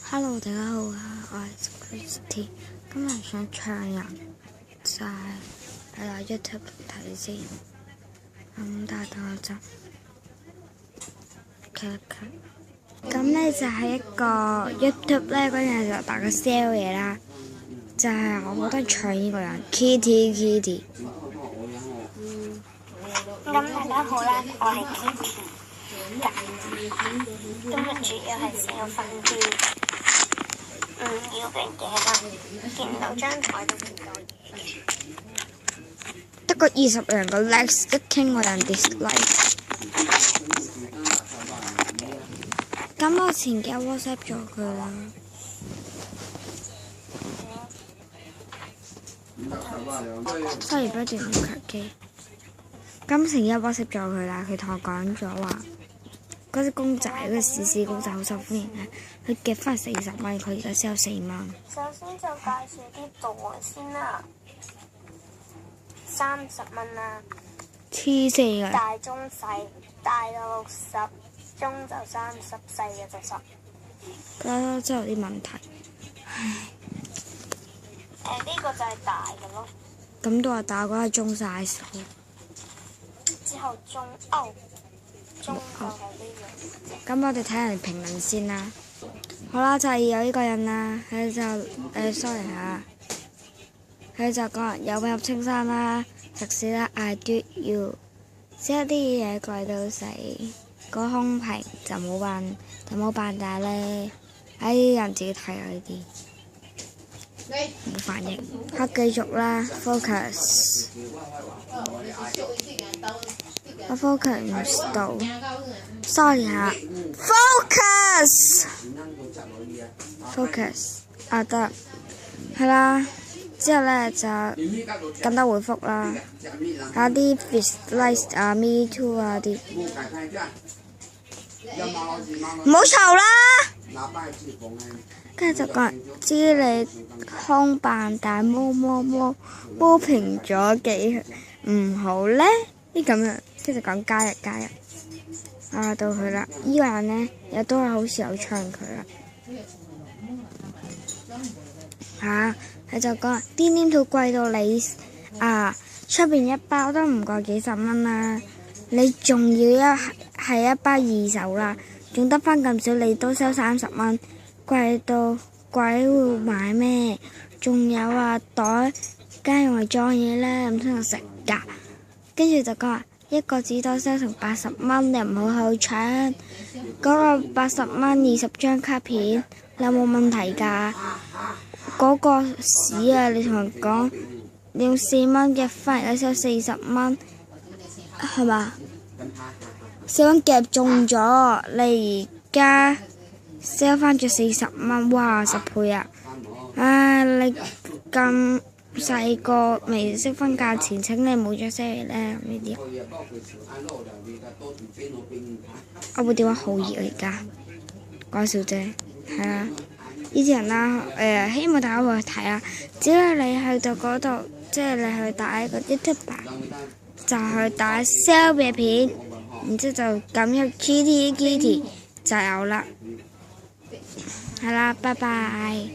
Hello，大家好啊，我係 Christy， 今日想唱人就係YouTube 睇先，但係等我陣咁咧就係一個 YouTube 咧嗰陣就大個 sell 嘢啦，就係我覺得唱呢個人 Kitty。咁大家好啦，我係 Kitty。今日主要係sell分啲要嘅嘢啦，見到張台都見到嘢嘅。得個20人個 likes， 一傾我人 dislike。咁我前幾日 WhatsApp 咗佢啦。sorry， 不斷用強機。咁前幾日 WhatsApp 咗佢啦，佢同我講咗話，嗰隻公仔，嗰隻屎屎公仔好受歡迎嘅，佢夾翻40蚊，佢而家先有4蚊。首先就介紹啲袋先啦，30蚊啦。黐線嘅。大中細，大就60，中就30，細嘅就10。覺得真係有啲問題。唉。呢個就係大嘅咯。咁都話大嗰係中 size。之後中就係呢樣。咁我哋睇人評論先啦。好啦，就係有呢個人啦，佢就sorry 嚇，佢就講有份入青山啦，食屎啦 I do you， 即係啲嘢貴到死，個空瓶就冇扮大咧，人自己睇啊呢啲。冇反應，好繼續啦 ，focus。我 focus 唔到 ，sorry 嚇 ，focus 啊得，係啦，之後咧就咁多回覆啦，有啲 dislike 啊 me too 啊啲，唔好嘈啦。跟住就講知你空扮大摸平咗幾唔好咧？啲咁樣，跟住講加入啊到佢啦！依個人咧又都係好似有唱佢啦佢就講啲黏土貴到你出邊一包都唔過幾十蚊啦，你仲要係一包二手啦，仲得翻咁少，你都收30蚊。貴到鬼會買咩？仲有袋，梗係用嚟裝嘢咧，唔通食㗎？跟住就講話一個紙袋收成80蚊，你唔好去搶。嗰個80蚊20張卡片，你有冇問題㗎？嗰個屎啊！你同人講，你用4蚊夾翻嚟，收40蚊，係嘛？4蚊夾中咗，你而家sell 翻咗40蚊，哇10倍啊！你咁細個未識分價錢，請你冇咗 sell 咧呢啲。我部電話好熱啊而家，講笑啫，係啊，呢啲人啦，希望大家會去睇啊！只要你去到嗰度，即係你去打一個 YouTube 就去打 sell 嘅片，然之後就撳入 Kitty 就有啦。係啦，拜拜。